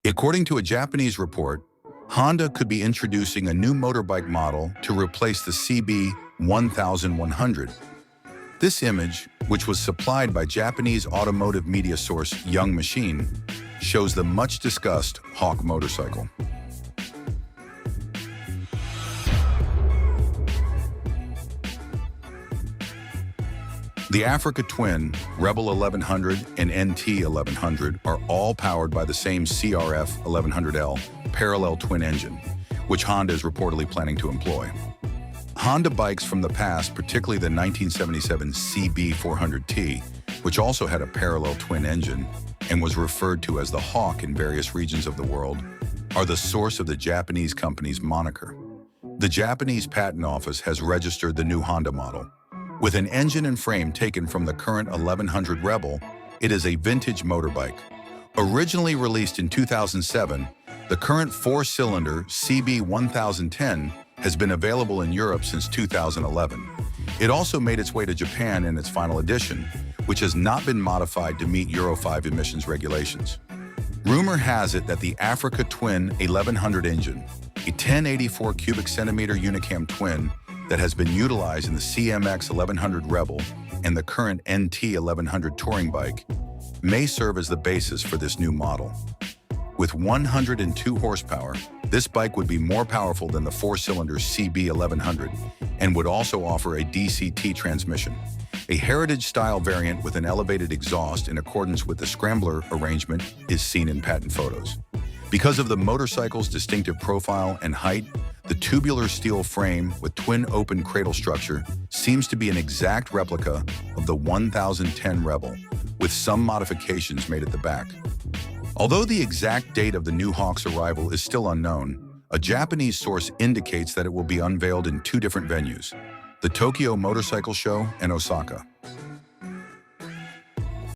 According to a Japanese report, Honda could be introducing a new motorbike model to replace the CB 1100. This image, which was supplied by Japanese automotive media source Young Machine, shows the much-discussed Hawk motorcycle. The Africa Twin, Rebel 1100, and NT 1100 are all powered by the same CRF 1100L parallel twin engine, which Honda is reportedly planning to employ. Honda bikes from the past, particularly the 1977 CB 400T, which also had a parallel twin engine and was referred to as the Hawk in various regions of the world, are the source of the Japanese company's moniker. The Japanese Patent Office has registered the new Honda model. With an engine and frame taken from the current 1100 Rebel, it is a vintage motorbike. Originally released in 2007, the current four-cylinder CB 1010 has been available in Europe since 2011. It also made its way to Japan in its final edition, which has not been modified to meet Euro 5 emissions regulations. Rumor has it that the Africa Twin 1100 engine, a 1084 cubic centimeter unicam twin that has been utilized in the CMX 1100 Rebel and the current NT 1100 touring bike, may serve as the basis for this new model. With 102 horsepower, this bike would be more powerful than the four-cylinder CB 1100 and would also offer a DCT transmission, a heritage-style variant with an elevated exhaust in accordance with the scrambler arrangement is seen in patent photos. Because of the motorcycle's distinctive profile and height, the tubular steel frame with twin open cradle structure seems to be an exact replica of the 1010 Rebel, with some modifications made at the back. Although the exact date of the new Hawk's arrival is still unknown, a Japanese source indicates that it will be unveiled in two different venues, the Tokyo Motorcycle Show and Osaka.